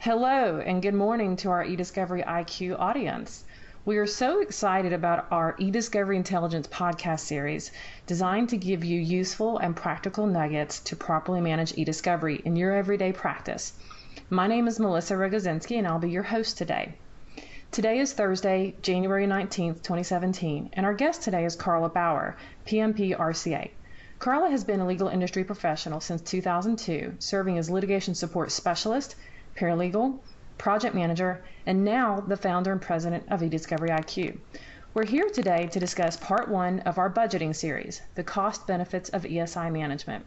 Hello and good morning to our eDiscovery IQ audience. We are so excited about our eDiscovery Intelligence podcast series designed to give you useful and practical nuggets to properly manage eDiscovery in your everyday practice. My name is Melissa Rogozinski and I'll be your host today. Today is Thursday, January 19th, 2017, and our guest today is Carla Bauer, PMP RCA. Carla has been a legal industry professional since 2002, serving as litigation support specialist, paralegal, project manager, and now the founder and president of eDiscovery IQ. We're here today to discuss part one of our budgeting series, the cost benefits of ESI management.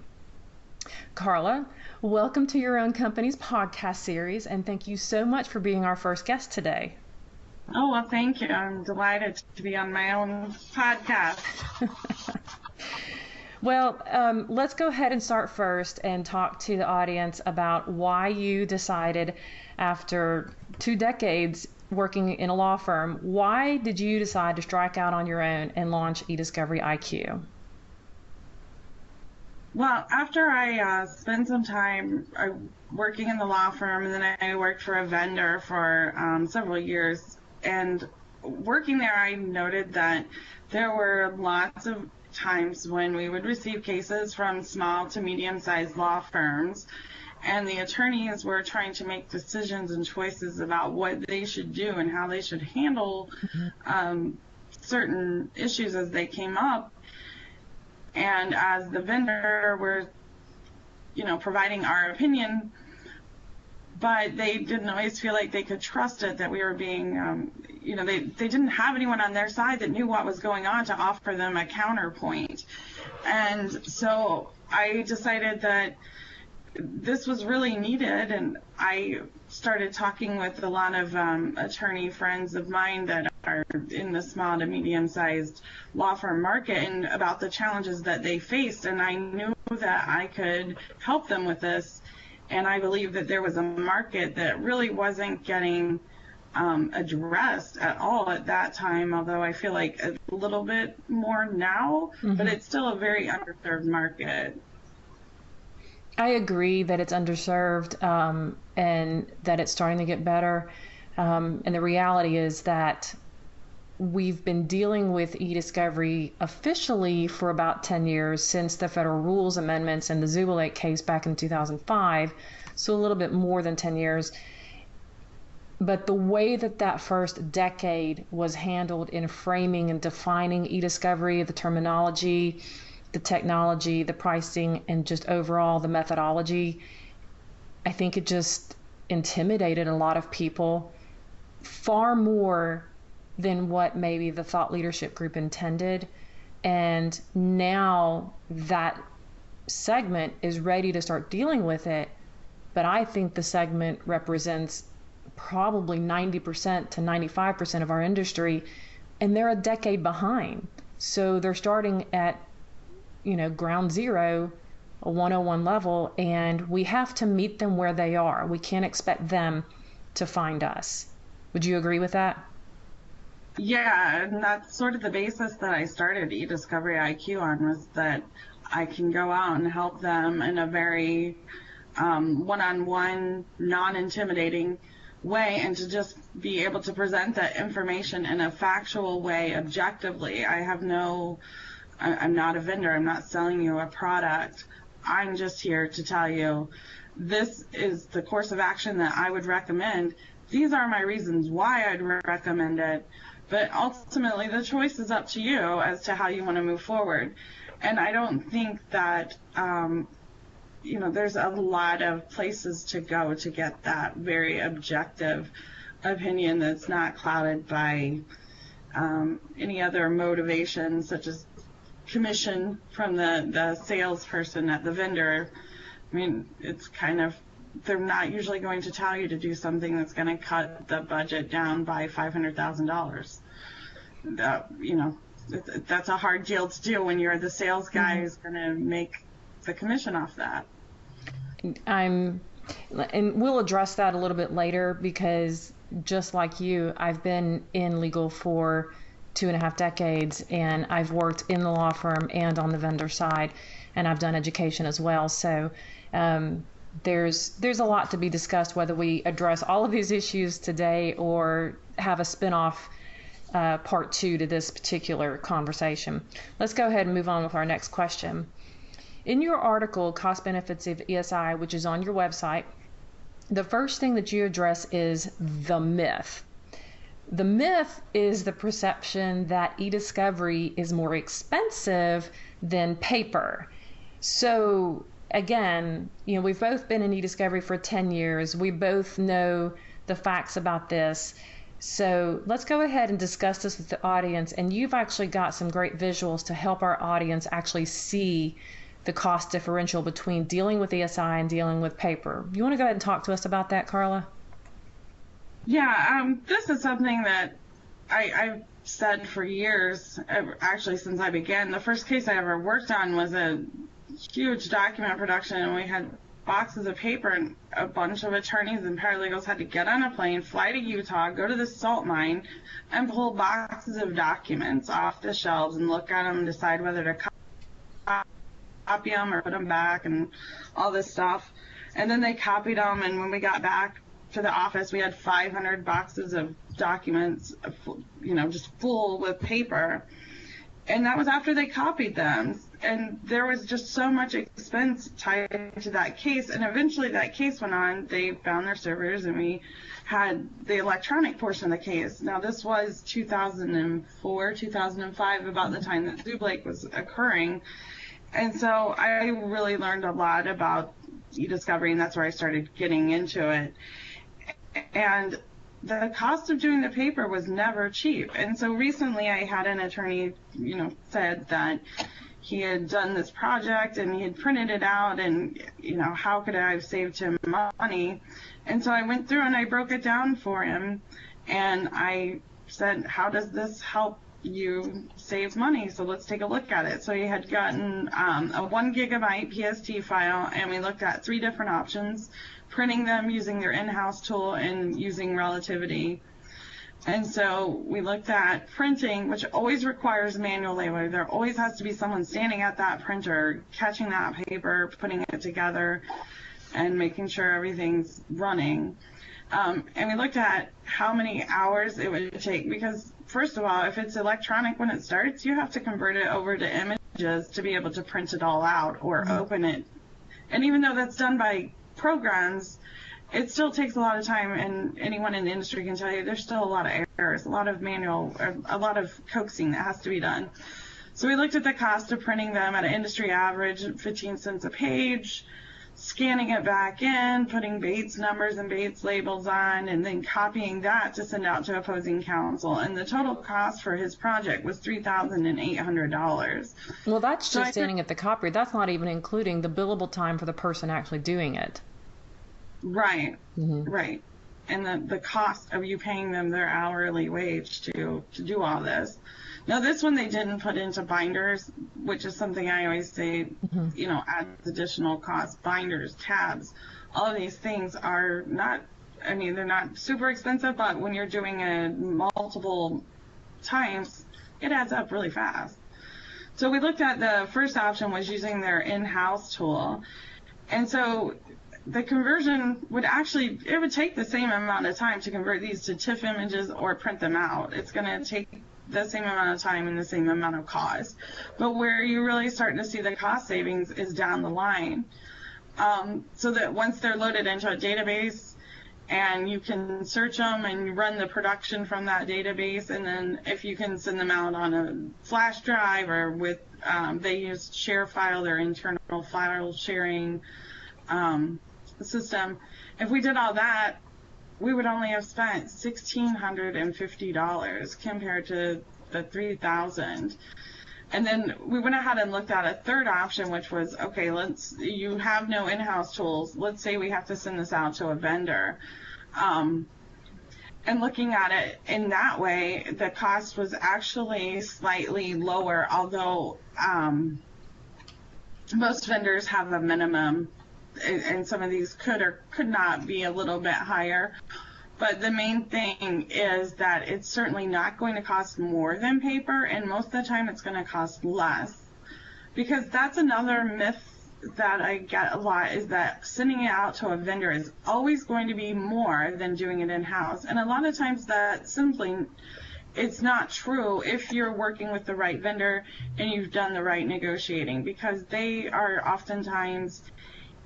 Carla, welcome to your own company's podcast series, and thank you so much for being our first guest today. Oh, well, thank you. I'm delighted to be on my own podcast. Well, let's go ahead and start first and talk to the audience about why you decided, after 2 decades working in a law firm, why did you decide to strike out on your own and launch eDiscovery IQ? Well, after I spent some time working in the law firm, and then I worked for a vendor for several years, and working there, I noted that there were lots of times when we would receive cases from small to medium-sized law firms, and the attorneys were trying to make decisions and choices about what they should do and how they should handle certain issues as they came up. And as the vendor, we're, providing our opinion, but they didn't always feel like they could trust it, that we were being, they didn't have anyone on their side that knew what was going on to offer them a counterpoint. And so I decided that this was really needed, and I started talking with a lot of attorney friends of mine that are in the small to medium-sized law firm market, and about the challenges that they faced, and I knew that I could help them with this. And I believe that there was a market that really wasn't getting addressed at all at that time, although I feel like a little bit more now, but it's still a very underserved market. I agree that it's underserved and that it's starting to get better. And the reality is that we've been dealing with eDiscovery officially for about 10 years since the federal rules amendments and the Zubilake case back in 2005, so a little bit more than 10 years. But the way that first decade was handled in framing and defining eDiscovery, the terminology, the technology, the pricing, and just overall the methodology, I think it just intimidated a lot of people far more than what maybe the thought leadership group intended. And now that segment is ready to start dealing with it, but I think the segment represents probably 90% to 95% of our industry, and they're a decade behind. So they're starting at, ground zero, a 101 level, and we have to meet them where they are. We can't expect them to find us. Would you agree with that? Yeah, and that's sort of the basis that I started eDiscovery IQ on, was that I can go out and help them in a very one-on-one, non-intimidating way, and to just be able to present that information in a factual way, objectively. I'm not a vendor. I'm not selling you a product. I'm just here to tell you this is the course of action that I would recommend. These are my reasons why I'd recommend it. But ultimately, the choice is up to you as to how you want to move forward. And I don't think that, there's a lot of places to go to get that very objective opinion that's not clouded by any other motivation, such as commission from the salesperson at the vendor. I mean, it's kind of, they're not usually going to tell you to do something that's going to cut the budget down by $500,000. That's a hard deal to do when you're the sales guy who's going to make the commission off that. And we'll address that a little bit later, because just like you, I've been in legal for 2.5 decades, and I've worked in the law firm and on the vendor side, and I've done education as well. So there's a lot to be discussed whether we address all of these issues today or have a spin-off part two to this particular conversation. Let's go ahead and move on with our next question. In your article, Cost Benefits of ESI, which is on your website, the first thing that you address is the myth. The myth is the perception that eDiscovery is more expensive than paper. So again, we've both been in eDiscovery for 10 years. We both know the facts about this. So let's go ahead and discuss this with the audience. And you've actually got some great visuals to help our audience actually see the cost differential between dealing with ESI and dealing with paper. You want to go ahead and talk to us about that, Carla? Yeah, this is something that I've said for years, actually since I began. The first case I ever worked on was a huge document production, and we had boxes of paper, and a bunch of attorneys and paralegals had to get on a plane, fly to Utah, go to the salt mine, and pull boxes of documents off the shelves and look at them and decide whether to copy them or put them back and all this stuff. And then they copied them, and when we got back to the office, we had 500 boxes of documents, just full with paper. And that was after they copied them. And there was just so much expense tied to that case. And eventually that case went on. They found their servers, and we had the electronic portion of the case. Now, this was 2004, 2005, about the time that Zublake was occurring. And so I really learned a lot about eDiscovery, and that's where I started getting into it. And the cost of doing the paper was never cheap. And so recently I had an attorney, said that he had done this project and he had printed it out, and, how could I have saved him money? And so I went through and I broke it down for him, and I said, how does this help you save money? So let's take a look at it. So he had gotten a 1 gigabyte PST file, and we looked at 3 different options: printing them, using their in-house tool, and using relativity. And so we looked at printing, which always requires manual labor. There always has to be someone standing at that printer, catching that paper, putting it together, and making sure everything's running. And we looked at how many hours it would take, because first of all, if it's electronic when it starts, you have to convert it over to images to be able to print it all out or open it. And even though that's done by programs, it still takes a lot of time, and anyone in the industry can tell you there's still a lot of errors, a lot of manual, a lot of coaxing that has to be done. So we looked at the cost of printing them at an industry average, 15 cents a page, scanning it back in, putting Bates numbers and Bates labels on, and then copying that to send out to opposing counsel. And the total cost for his project was $3,800. Well, that's just standing at the copier. That's not even including the billable time for the person actually doing it. Right, right. And the cost of you paying them their hourly wage to do all this. Now, this one they didn't put into binders, which is something I always say, adds additional cost. Binders, tabs, all of these things are not, they're not super expensive, but when you're doing it multiple times, it adds up really fast. So we looked at the first option was using their in-house tool. And so the conversion would it would take the same amount of time to convert these to TIFF images or print them out. It's going to take the same amount of time and the same amount of cost. But where you're really starting to see the cost savings is down the line. So that once they're loaded into a database, and you can search them and run the production from that database, and then if you can send them out on a flash drive or with, they use ShareFile, their internal file sharing system. If we did all that, we would only have spent $1,650 compared to the $3,000. And then we went ahead and looked at a third option, which was, okay, you have no in-house tools. Let's say we have to send this out to a vendor. And looking at it in that way, the cost was actually slightly lower, although most vendors have a minimum, and some of these could or could not be a little bit higher. But the main thing is that it's certainly not going to cost more than paper, and most of the time it's going to cost less. Because that's another myth that I get a lot is that sending it out to a vendor is always going to be more than doing it in-house. And a lot of times that simply, it's not true if you're working with the right vendor and you've done the right negotiating, because they are oftentimes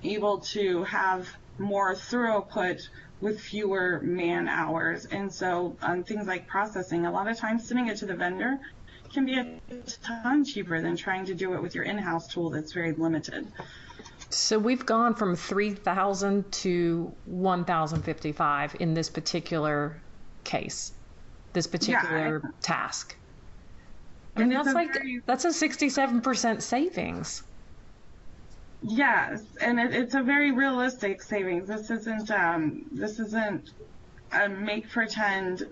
able to have more throughput with fewer man hours. And so on things like processing, a lot of times sending it to the vendor can be a ton cheaper than trying to do it with your in-house tool that's very limited. So we've gone from 3,000 to 1,055 in this particular case, this particular task. And that's a 67% savings. Yes, and it's a very realistic savings. This isn't a make pretend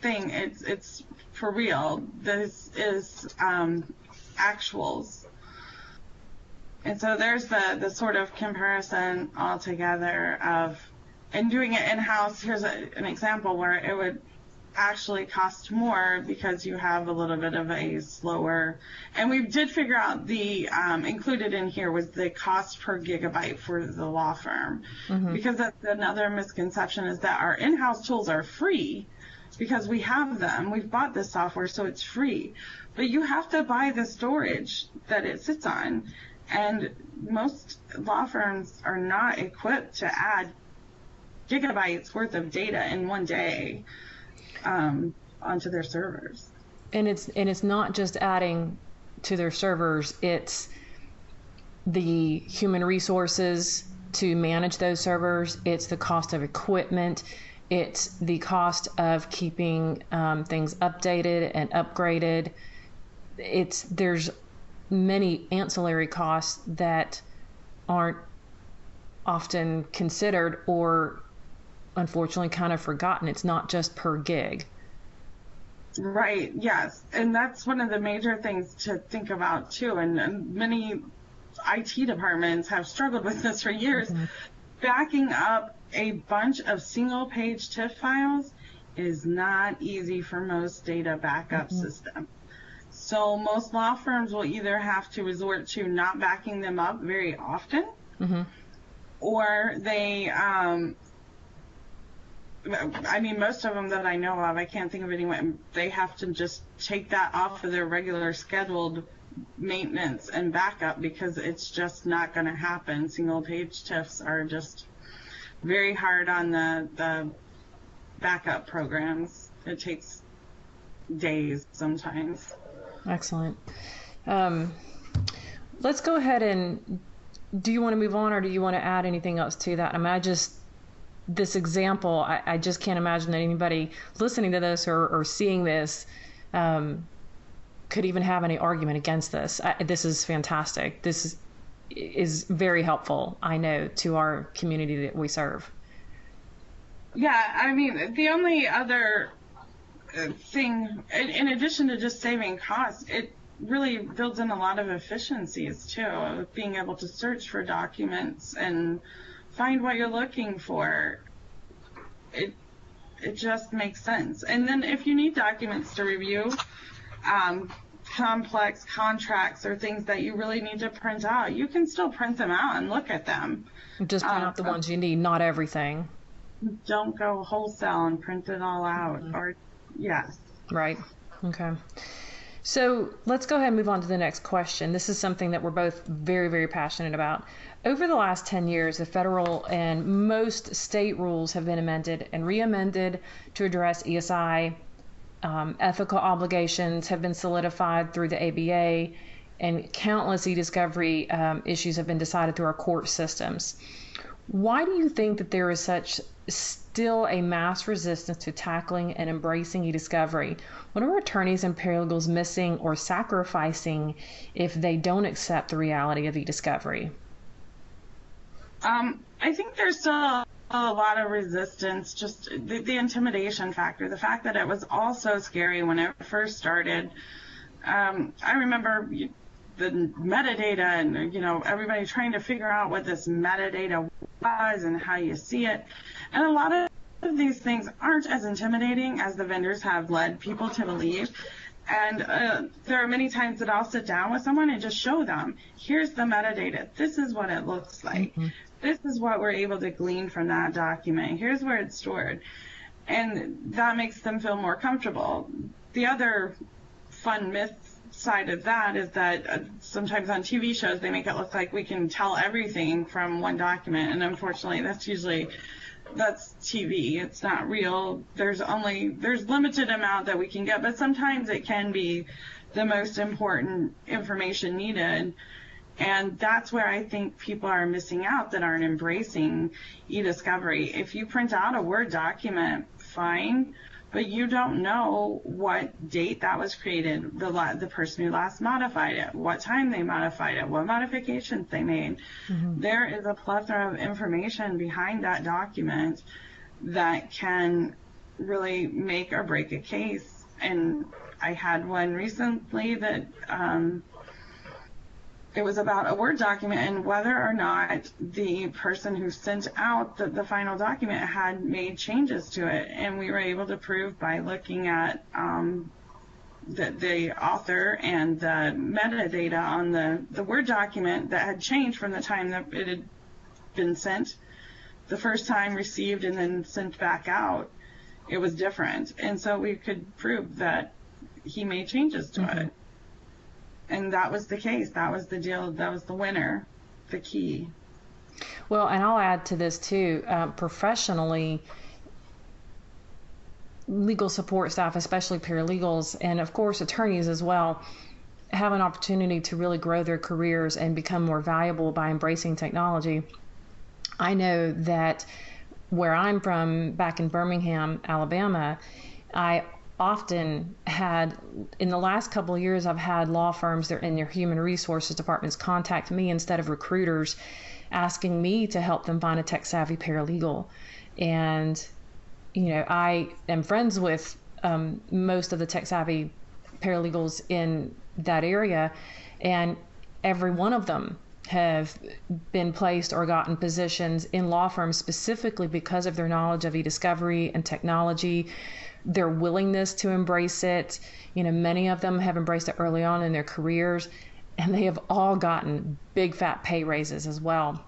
thing. It's for real. This is actuals. And so there's the sort of comparison altogether of, and doing it in-house. Here's an example where it would actually cost more because you have a little bit of a slower, and we did figure out the included in here was the cost per gigabyte for the law firm. Mm-hmm. Because that's another misconception, is that our in-house tools are free because we have them. We've bought this software, so it's free. But you have to buy the storage that it sits on. And most law firms are not equipped to add gigabytes worth of data in one day onto their servers. And it's not just adding to their servers, it's the human resources to manage those servers, it's the cost of equipment, it's the cost of keeping things updated and upgraded. There's many ancillary costs that aren't often considered, or unfortunately kind of forgotten. It's not just per gig. Right, yes. And that's one of the major things to think about too. And many IT departments have struggled with this for years. Mm-hmm. Backing up a bunch of single page TIFF files is not easy for most data backup mm-hmm. systems. So most law firms will either have to resort to not backing them up very often, mm-hmm. or they, most of them that I know of, I can't think of anyone, they have to just take that off of their regular scheduled maintenance and backup because it's just not going to happen. Single page TIFFs are just very hard on the backup programs. It takes days sometimes. Excellent. Let's go ahead and, do you want to move on, or do you want to add anything else to that? I mean, this example, I just can't imagine that anybody listening to this or seeing this could even have any argument against this. This is fantastic. This is very helpful, I know, to our community that we serve. Yeah, I mean, the only other thing, in addition to just saving costs, it really builds in a lot of efficiencies too, being able to search for documents and find what you're looking for. It just makes sense. And then if you need documents to review, complex contracts or things that you really need to print out, you can still print them out and look at them. Just print out the ones you need, not everything. Don't go wholesale and print it all out. Mm-hmm. Or yes. Right. Okay. So let's go ahead and move on to the next question. This is something that we're both very, very passionate about. Over the last 10 years, the federal and most state rules have been amended and re-amended to address ESI. Ethical obligations have been solidified through the ABA, and countless eDiscovery issues have been decided through our court systems. Why do you think that there is still a mass resistance to tackling and embracing eDiscovery? What are attorneys and paralegals missing or sacrificing if they don't accept the reality of eDiscovery? I think there's still a lot of resistance, just the intimidation factor, the fact that it was all so scary when it first started. I remember the metadata and, everybody trying to figure out what this metadata was and how you see it. And a lot of these things aren't as intimidating as the vendors have led people to believe. And there are many times that I'll sit down with someone and just show them, here's the metadata. This is what it looks like. Mm-hmm. This is what we're able to glean from that document. Here's where it's stored. And that makes them feel more comfortable. The other fun myth side of that is that sometimes on TV shows they make it look like we can tell everything from one document, and unfortunately that's TV. It's not real. There's limited amount that we can get, but sometimes it can be the most important information needed. And that's where I think people are missing out that aren't embracing eDiscovery. If you print out a Word document, fine, but you don't know what date that was created, the person who last modified it, what time they modified it, what modifications they made. Mm-hmm. There is a plethora of information behind that document that can really make or break a case. And I had one recently that it was about a Word document and whether or not the person who sent out the final document had made changes to it. And we were able to prove by looking at the author and the metadata on the Word document that had changed from the time that it had been sent, the first time received and then sent back out. It was different. And so we could prove that he made changes to mm-hmm. it. And that was the case. That was the deal. That was the winner, the key. Well, and I'll add to this too. Professionally, legal support staff, especially paralegals, and of course attorneys as well, have an opportunity to really grow their careers and become more valuable by embracing technology. I know that where I'm from, back in Birmingham, Alabama, I often had, in the last couple of years, I've had law firms that are in their human resources departments contact me instead of recruiters, asking me to help them find a tech-savvy paralegal. And, you know, I am friends with most of the tech-savvy paralegals in that area, and every one of them have been placed or gotten positions in law firms specifically because of their knowledge of eDiscovery and technology, their willingness to embrace it. You know, many of them have embraced it early on in their careers, and they have all gotten big fat pay raises as well.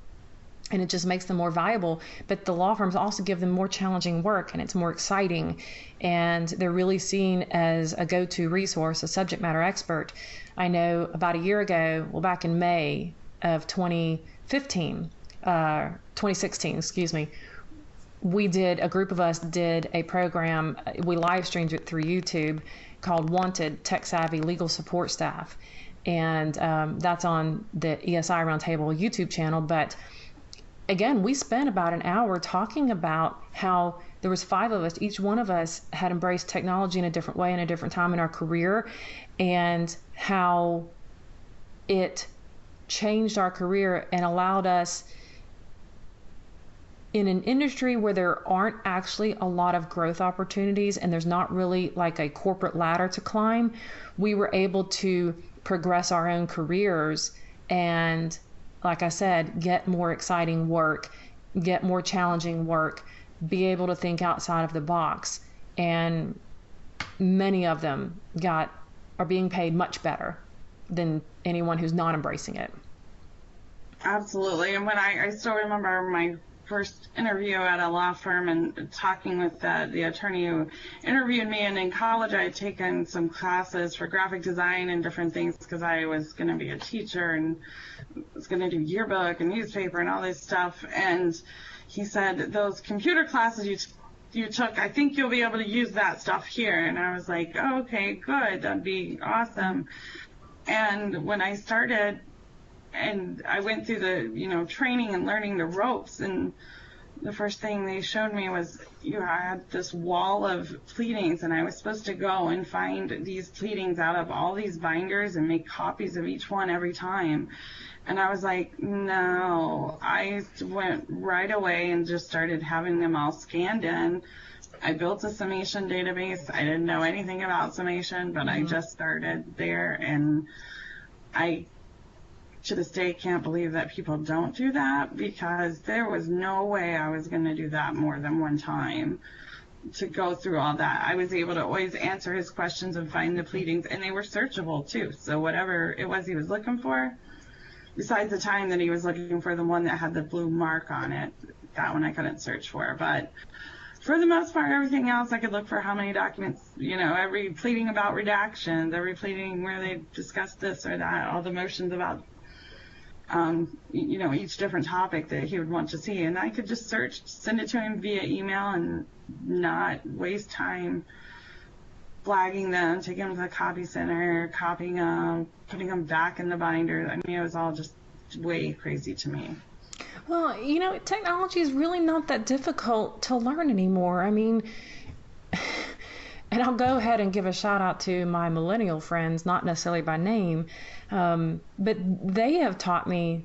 And it just makes them more valuable. But the law firms also give them more challenging work, and it's more exciting. And they're really seen as a go-to resource, a subject matter expert. I know about a year ago, well, back in May of 2016, a group of us did a program, we live streamed it through YouTube, called Wanted Tech Savvy Legal Support Staff. And that's on the ESI Roundtable YouTube channel. But again, we spent about an hour talking about how there was 5 of us, each one of us had embraced technology in a different way in a different time in our career, and how it changed our career and allowed us, in an industry where there aren't actually a lot of growth opportunities and there's not really like a corporate ladder to climb, we were able to progress our own careers and, like I said, get more exciting work, get more challenging work, be able to think outside of the box. And many of them are being paid much better than anyone who's not embracing it. Absolutely. And when I still remember my first interview at a law firm and talking with the attorney who interviewed me, and in college I had taken some classes for graphic design and different things because I was going to be a teacher and was going to do yearbook and newspaper and all this stuff. And he said, those computer classes you took, I think you'll be able to use that stuff here. And I was like, oh, okay, good, that'd be awesome. And when I started, and I went through the, training and learning the ropes, and the first thing they showed me was, I had this wall of pleadings, and I was supposed to go and find these pleadings out of all these binders and make copies of each one every time. And I was like, no. I went right away and just started having them all scanned in. I built a summation database. I didn't know anything about summation, but I just started there, and I to this day can't believe that people don't do that, because there was no way I was going to do that more than one time. to go through all that. I was able to always answer his questions and find the pleadings, and they were searchable too. So whatever it was he was looking for, besides the time that he was looking for the one that had the blue mark on it, that one I couldn't search for. But for the most part, everything else I could look for how many documents, every pleading about redactions, every pleading where they discussed this or that, all the motions about each different topic that he would want to see. And I could just search, send it to him via email and not waste time flagging them, taking them to the copy center, copying them, putting them back in the binder. I mean, it was all just way crazy to me. Well, technology is really not that difficult to learn anymore. I mean, and I'll go ahead and give a shout out to my millennial friends, not necessarily by name, but they have taught me,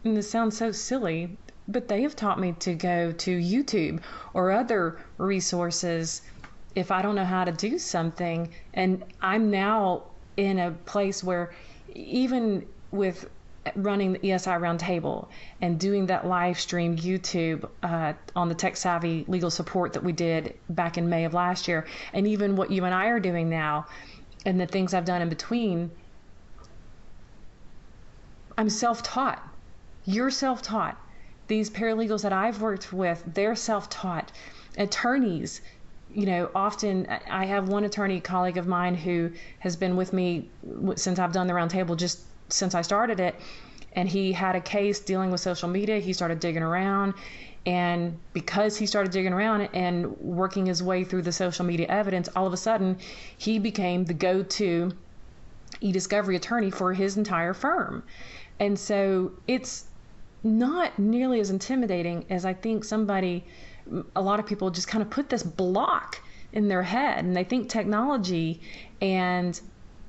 and this sounds so silly, but they have taught me to go to YouTube or other resources if I don't know how to do something. And I'm now in a place where even with running the ESI Roundtable and doing that live stream YouTube on the Tech Savvy Legal Support that we did back in May of last year, and even what you and I are doing now and the things I've done in between, I'm self-taught. You're self-taught. These paralegals that I've worked with, they're self-taught. Attorneys, often I have one attorney colleague of mine who has been with me since I've done the Roundtable, just since I started it, and he had a case dealing with social media. He started digging around, and because he started digging around and working his way through the social media evidence, all of a sudden he became the go-to eDiscovery attorney for his entire firm. And so it's not nearly as intimidating as I think a lot of people just kind of put this block in their head, and they think technology and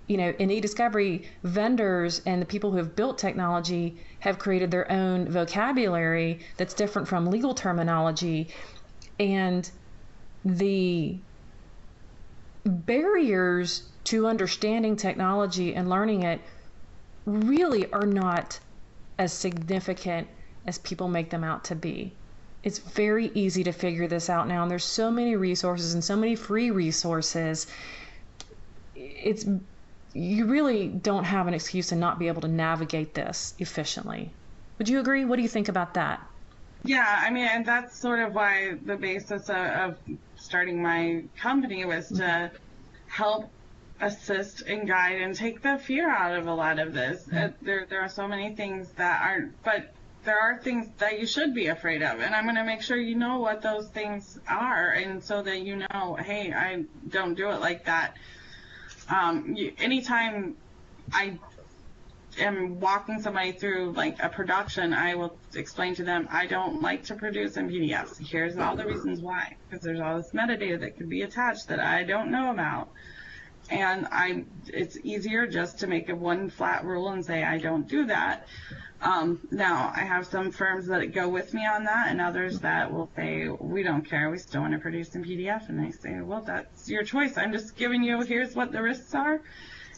in eDiscovery, vendors and the people who have built technology have created their own vocabulary that's different from legal terminology, and the barriers to understanding technology and learning it really are not as significant as people make them out to be. It's very easy to figure this out now, and there's so many resources and so many free resources. You really don't have an excuse to not be able to navigate this efficiently. Would you agree? What do you think about that? Yeah, I mean, and that's sort of why the basis of starting my company was to help assist and guide and take the fear out of a lot of this. There are so many things that aren't, but there are things that you should be afraid of, and I'm going to make sure you know what those things are, and so that hey, I don't do it like that. Anytime I am walking somebody through like a production, I will explain to them I don't like to produce in PDFs. Here's all the reasons why, because there's all this metadata that could be attached that I don't know about, and it's easier just to make one flat rule and say I don't do that. Now, I have some firms that go with me on that, and others that will say, we don't care, we still want to produce in PDF. And I say, well, that's your choice. I'm just giving you, here's what the risks are,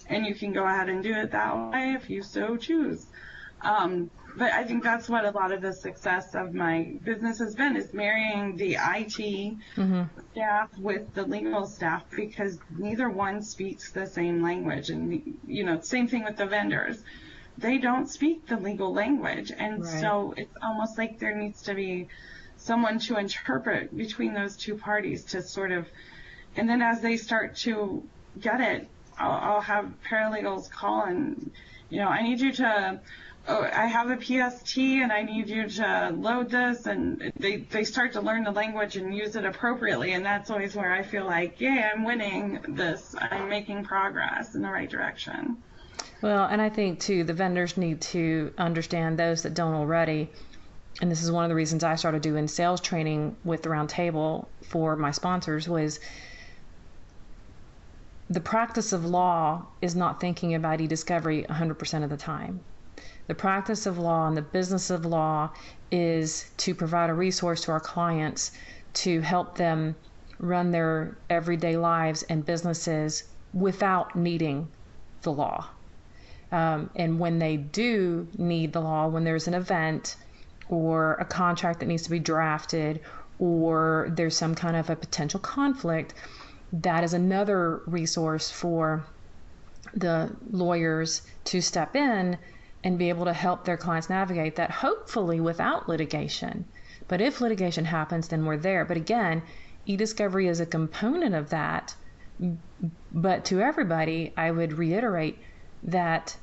and you can go ahead and do it that way if you so choose. But I think that's what a lot of the success of my business has been, is marrying the IT staff with the legal staff, because neither one speaks the same language. And, same thing with the vendors. They don't speak the legal language, and right. So it's almost like there needs to be someone to interpret between those two parties to sort of, and then as they start to get it, I'll have paralegals call and, I need you to, I have a PST and I need you to load this, and they start to learn the language and use it appropriately, and that's always where I feel like, yay, I'm winning this, I'm making progress in the right direction. Well, and I think, too, the vendors need to understand, those that don't already, and this is one of the reasons I started doing sales training with the Roundtable for my sponsors, was the practice of law is not thinking about eDiscovery 100% of the time. The practice of law and the business of law is to provide a resource to our clients to help them run their everyday lives and businesses without needing the law. And when they do need the law, when there's an event or a contract that needs to be drafted or there's some kind of a potential conflict, that is another resource for the lawyers to step in and be able to help their clients navigate that, hopefully without litigation. But if litigation happens, then we're there. But again, eDiscovery is a component of that. But to everybody, I would reiterate that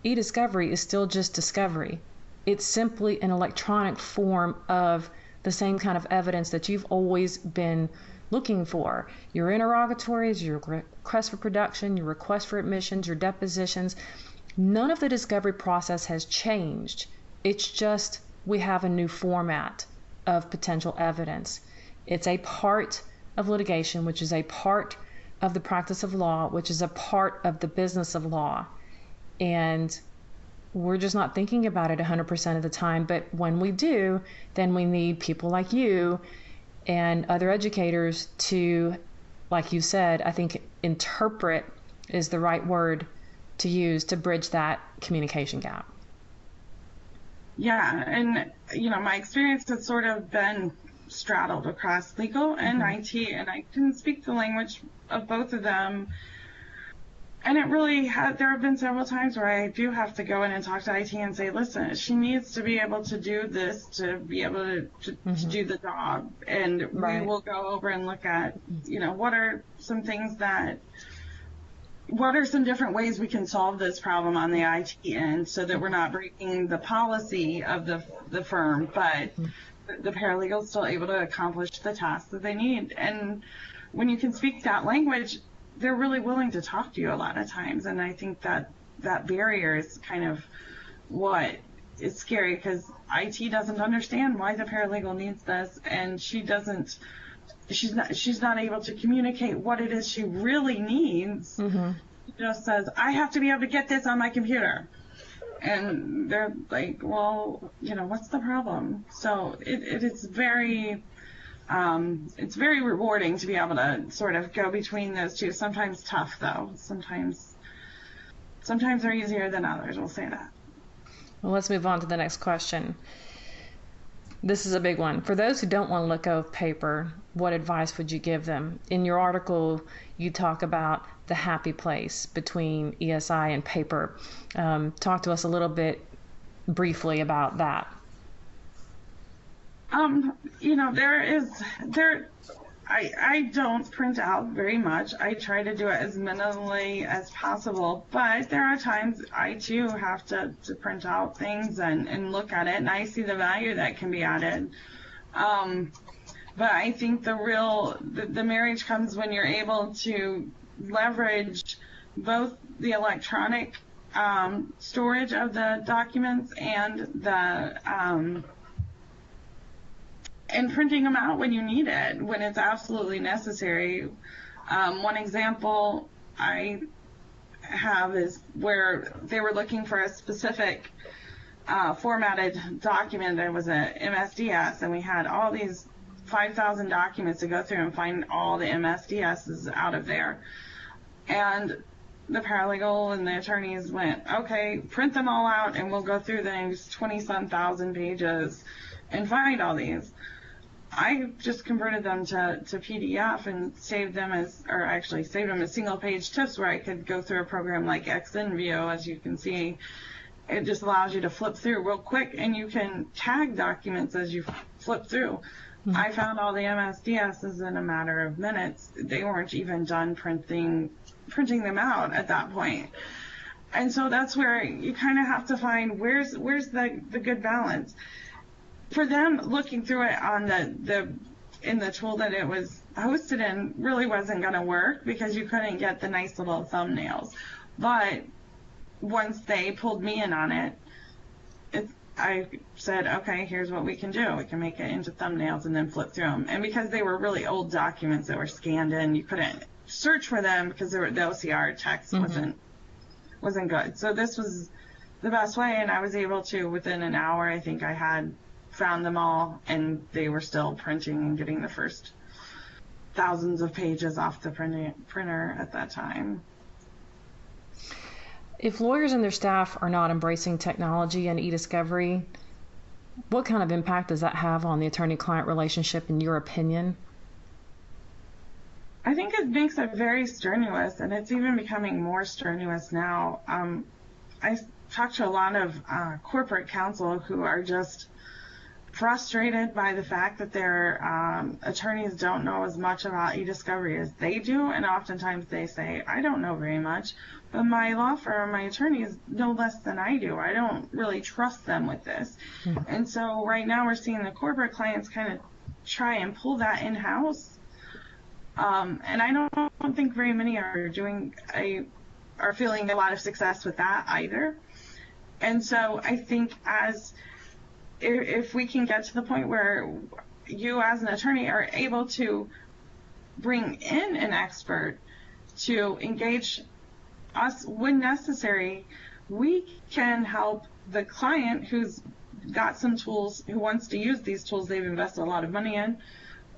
eDiscovery is still just discovery. It's simply an electronic form of the same kind of evidence that you've always been looking for. Your interrogatories, your request for production, your request for admissions, your depositions, none of the discovery process has changed. It's just we have a new format of potential evidence. It's a part of litigation, which is a part of the practice of law, which is a part of the business of law. And we're just not thinking about it 100% of the time. But when we do, then we need people like you and other educators to, like you said, I think interpret is the right word to use to bridge that communication gap. Yeah, and my experience has sort of been straddled across legal and IT, and I can speak the language of both of them. And it really there have been several times where I do have to go in and talk to IT and say, listen, she needs to be able to do this to be able to do the job. And we will go over and look at, what are some different ways we can solve this problem on the IT end so that we're not breaking the policy of the firm, but the paralegal is still able to accomplish the tasks that they need. And when you can speak that language, they're really willing to talk to you a lot of times. And I think that barrier is kind of what is scary, because IT doesn't understand why the paralegal needs this, and she's not able to communicate what it is she really needs. She just says, I have to be able to get this on my computer. And they're like, well, what's the problem? So it is very it's very rewarding to be able to sort of go between those two. Sometimes tough, though. Sometimes they're easier than others. We'll say that. Well, let's move on to the next question. This is a big one. For those who don't want to let go of paper, what advice would you give them? In your article, you talk about the happy place between ESI and paper. Talk to us a little bit briefly about that. I don't print out very much. I try to do it as minimally as possible, but there are times I too have to print out things and look at it, and I see the value that can be added. But I think the marriage comes when you're able to leverage both the electronic storage of the documents and and printing them out when you need it, when it's absolutely necessary. One example I have is where they were looking for a specific formatted document that was a MSDS, and we had all these 5,000 documents to go through and find all the MSDSs out of there. And the paralegal and the attorneys went, okay, print them all out and we'll go through these 20-some thousand pages and find all these. I just converted them to PDF and saved them as single page tips where I could go through a program like XNView. As you can see, it just allows you to flip through real quick, and you can tag documents as you flip through. I found all the MSDSs in a matter of minutes. They weren't even done printing them out at that point. And so that's where you kind of have to find where's the good balance. For them, looking through it on in the tool that it was hosted in really wasn't going to work because you couldn't get the nice little thumbnails. But once they pulled me in on it, I said, okay, here's what we can do. We can make it into thumbnails and then flip through them. And because they were really old documents that were scanned in, you couldn't search for them because the OCR text wasn't good. So this was the best way, and I was able to, within an hour, I think I had found them all, and they were still printing and getting the first thousands of pages off the printer at that time. If lawyers and their staff are not embracing technology and eDiscovery, What kind of impact does that have on the attorney-client relationship, in your opinion? I think it makes it very strenuous, and it's even becoming more strenuous now. I talk to a lot of corporate counsel who are just frustrated by the fact that their attorneys don't know as much about eDiscovery as they do, and oftentimes they say, I don't know very much, but my law firm, my attorneys know less than I do. I don't really trust them with this. Mm-hmm. And so right now we're seeing the corporate clients kind of try and pull that in-house. And I don't think very many are feeling a lot of success with that either. And so I think if we can get to the point where you as an attorney are able to bring in an expert to engage us when necessary, we can help the client who's got some tools, who wants to use these tools they've invested a lot of money in.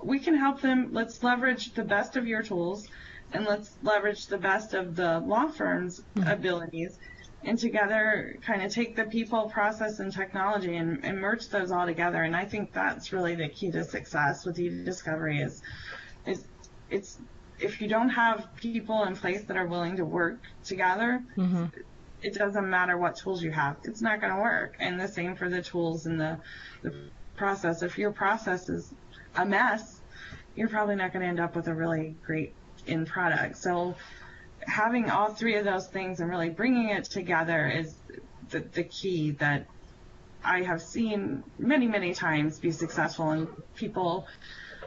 We can help them. Let's leverage the best of your tools, and let's leverage the best of the law firm's abilities, and together kind of take the people, process, and technology and merge those all together. And I think that's really the key to success with eDiscovery is it's if you don't have people in place that are willing to work together, it doesn't matter what tools you have. It's not going to work. And the same for the tools and the process. If your process is a mess, you're probably not going to end up with a really great end product. So having all three of those things and really bringing it together is the key that I have seen many, many times be successful. And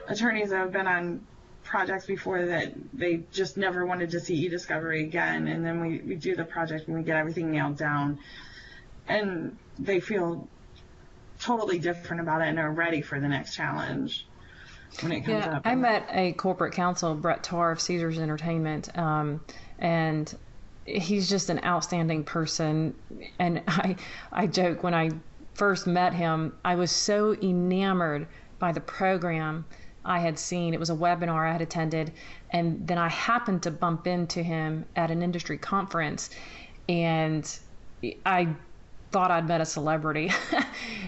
attorneys that have been on projects before that they just never wanted to see eDiscovery again, and then we do the project and we get everything nailed down, and they feel totally different about it and are ready for the next challenge when it comes up. I met a corporate counsel, Brett Tarr of Caesars Entertainment, and he's just an outstanding person. And I joke, when I first met him, I was so enamored by the program I had seen. It was a webinar I had attended, and then I happened to bump into him at an industry conference, and I thought I'd met a celebrity.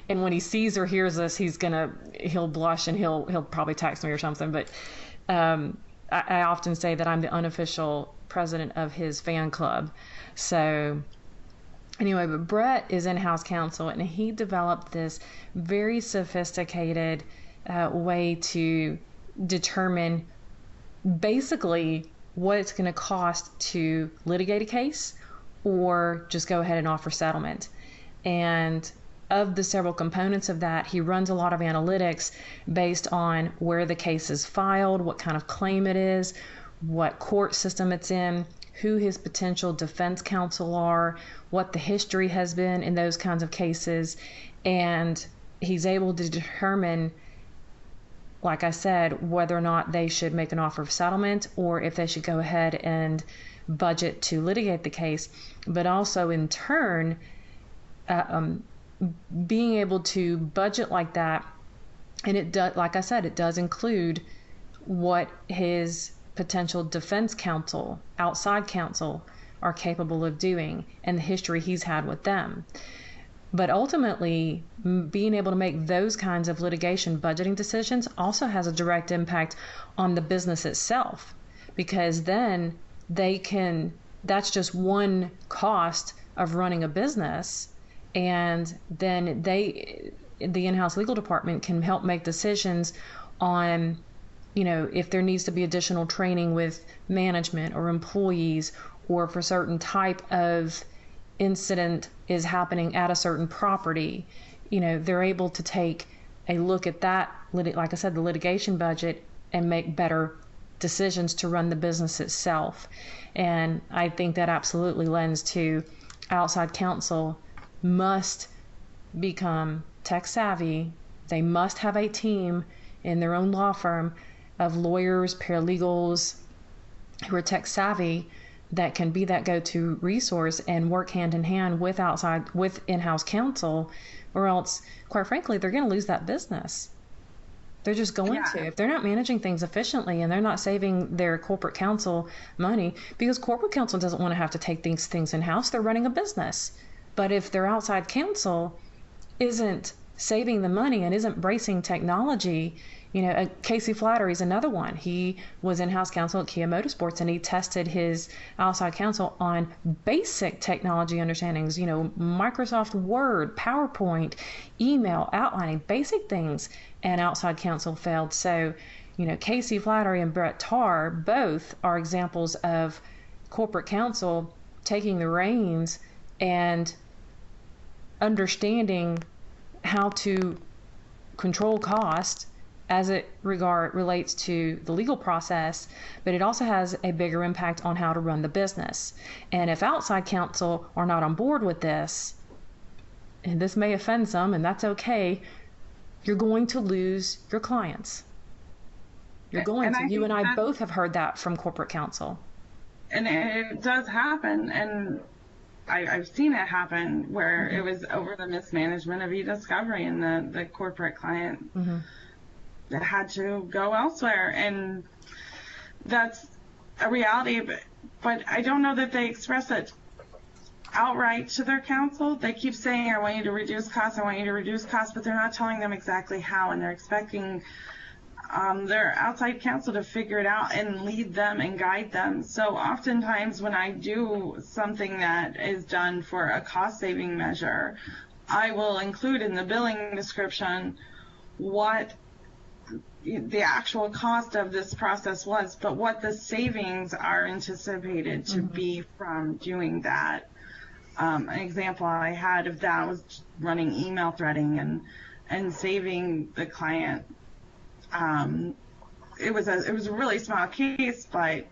And when he sees or hears this, he'll blush and he'll probably text me or something. But I often say that I'm the unofficial president of his fan club. So anyway, but Brett is in-house counsel, and he developed this very sophisticated way to determine basically what it's going to cost to litigate a case or just go ahead and offer settlement. And of the several components of that, he runs a lot of analytics based on where the case is filed, what kind of claim it is, what court system it's in, who his potential defense counsel are, what the history has been in those kinds of cases. And he's able to determine, like I said, whether or not they should make an offer of settlement or if they should go ahead and budget to litigate the case. But also in turn, being able to budget like that, and it does, like I said, it does include what his potential defense counsel, outside counsel, are capable of doing and the history he's had with them. But ultimately, being able to make those kinds of litigation budgeting decisions also has a direct impact on the business itself, because then that's just one cost of running a business. And then the in-house legal department can help make decisions on, if there needs to be additional training with management or employees, or if a certain type of incident is happening at a certain property. They're able to take a look at that, like I said, the litigation budget, and make better decisions to run the business itself. And I think that absolutely lends to outside counsel must become tech savvy. They must have a team in their own law firm of lawyers, paralegals who are tech savvy that can be that go-to resource and work hand in hand with in-house counsel, or else, quite frankly, they're going to lose that business. They're just going to. If they're not managing things efficiently and they're not saving their corporate counsel money, because corporate counsel doesn't want to have to take things in-house, they're running a business. But if their outside counsel isn't saving the money and isn't embracing technology. Casey Flattery is another one. He was in-house counsel at Kia Motorsports, and he tested his outside counsel on basic technology understandings, Microsoft Word, PowerPoint, email, outlining, basic things, and outside counsel failed. So, Casey Flattery and Brett Tarr both are examples of corporate counsel taking the reins and understanding how to control cost as it relates to the legal process, but it also has a bigger impact on how to run the business. And if outside counsel are not on board with this, and this may offend some, and that's okay, you're going to lose your clients. You're going to. You and I both have heard that from corporate counsel. And it does happen, and I've seen it happen where it was over the mismanagement of eDiscovery, and the corporate client that had to go elsewhere, and that's a reality. But I don't know that they express it outright to their counsel. They keep saying, I want you to reduce costs, I want you to reduce costs, but they're not telling them exactly how, and they're expecting their outside counsel to figure it out and lead them and guide them. So oftentimes when I do something that is done for a cost-saving measure, I will include in the billing description what the actual cost of this process was, but what the savings are anticipated to be from doing that. An example I had of that was running email threading and saving the client. It was a really small case, but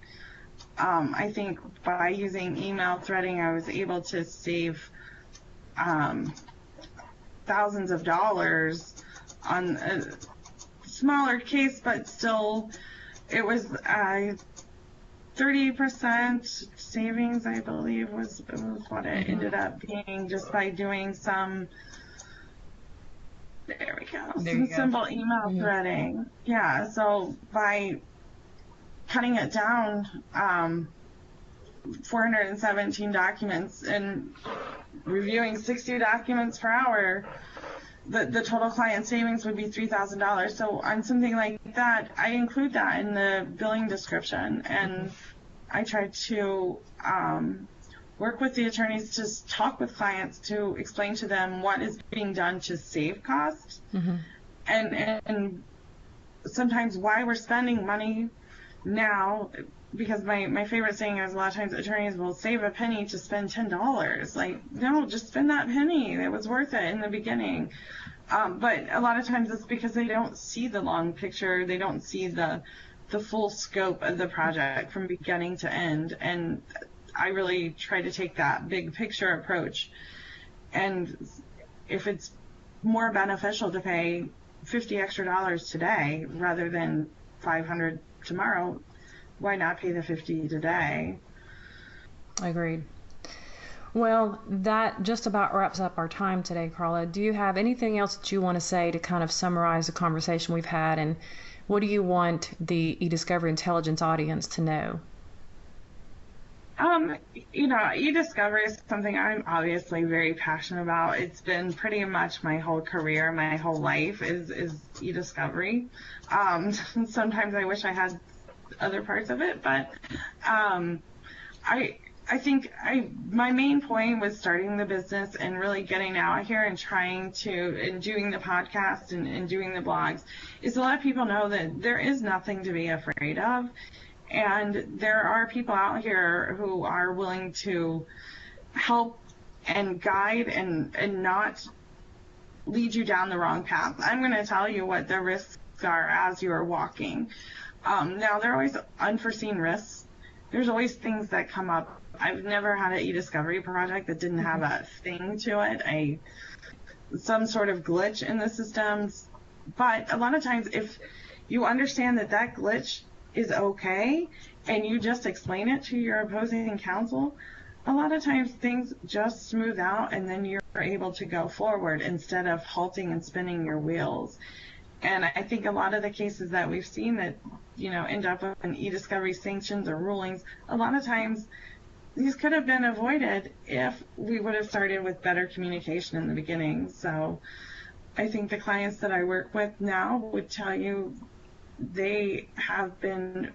I think by using email threading, I was able to save thousands of dollars on a smaller case, but still, it was 30% savings, I believe, was what it ended up being, just by doing some. There we go. Some simple email threading. Yeah, so by cutting it down, 417 documents and reviewing 60 documents per hour, the total client savings would be $3,000. So on something like that, I include that in the billing description, and I try to work with the attorneys to talk with clients to explain to them what is being done to save costs, and sometimes why we're spending money now. Because my favorite saying is, a lot of times attorneys will save a penny to spend $10. Like, no, just spend that penny. It was worth it in the beginning. But a lot of times it's because they don't see the long picture. They don't see the full scope of the project from beginning to end. And I really try to take that big picture approach. And if it's more beneficial to pay $50 extra today rather than $500 tomorrow, why not pay the $50 today? Agreed. Well, that just about wraps up our time today, Carla. Do you have anything else that you want to say to kind of summarize the conversation we've had, and what do you want the eDiscovery Intelligence audience to know? eDiscovery is something I'm obviously very passionate about. It's been pretty much my whole career, my whole life is eDiscovery. Sometimes I wish I had other parts of it, but I think my main point was starting the business and really getting out here and trying to, and doing the podcast and doing the blogs, is to let people know that there is nothing to be afraid of. And there are people out here who are willing to help and guide and not lead you down the wrong path. I'm going to tell you what the risks are as you are walking. Now, there are always unforeseen risks. There's always things that come up. I've never had an eDiscovery project that didn't have a thing to it, some sort of glitch in the systems. But a lot of times, if you understand that glitch is okay and you just explain it to your opposing counsel, a lot of times things just smooth out, and then you're able to go forward instead of halting and spinning your wheels. And I think a lot of the cases that we've seen that, end up in eDiscovery sanctions or rulings, a lot of times these could have been avoided if we would have started with better communication in the beginning. So I think the clients that I work with now would tell you they have been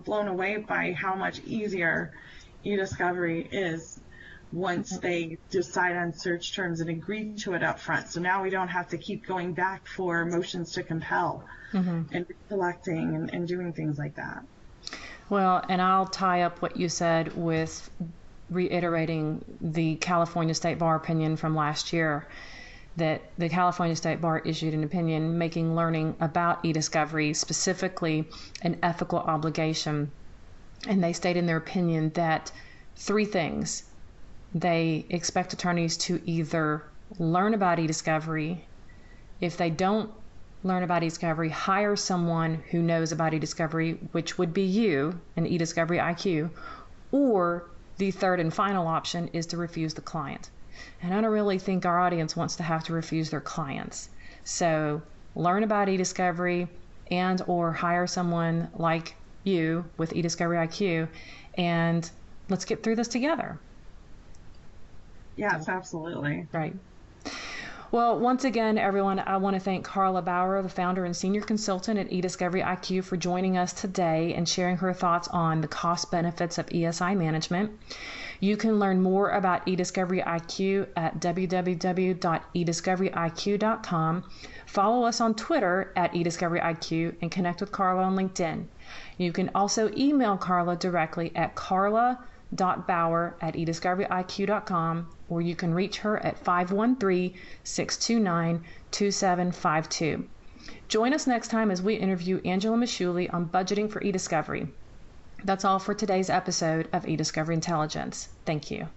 blown away by how much easier eDiscovery is once they decide on search terms and agree to it up front. So now we don't have to keep going back for motions to compel and collecting and doing things like that. Well, and I'll tie up what you said with reiterating the California State Bar opinion from last year, that the California State Bar issued an opinion making learning about eDiscovery specifically an ethical obligation. And they state in their opinion that 3 things. They expect attorneys to either learn about eDiscovery. If they don't learn about eDiscovery, hire someone who knows about eDiscovery, which would be you, an eDiscovery IQ, or the third and final option is to refuse the client. And I don't really think our audience wants to have to refuse their clients. So learn about eDiscovery and or hire someone like you with eDiscovery IQ, and let's get through this together. Yes, absolutely. Right. Well, once again, everyone, I want to thank Carla Bauer, the founder and senior consultant at eDiscovery IQ, for joining us today and sharing her thoughts on the cost benefits of ESI management. You can learn more about eDiscovery IQ at www.ediscoveryiq.com. Follow us on Twitter at eDiscovery IQ and connect with Carla on LinkedIn. You can also email Carla directly at carla.bauer@ediscoveryiq.com, or you can reach her at 513-629-2752. Join us next time as we interview Angela Michuli on budgeting for eDiscovery. That's all for today's episode of eDiscovery Intelligence. Thank you.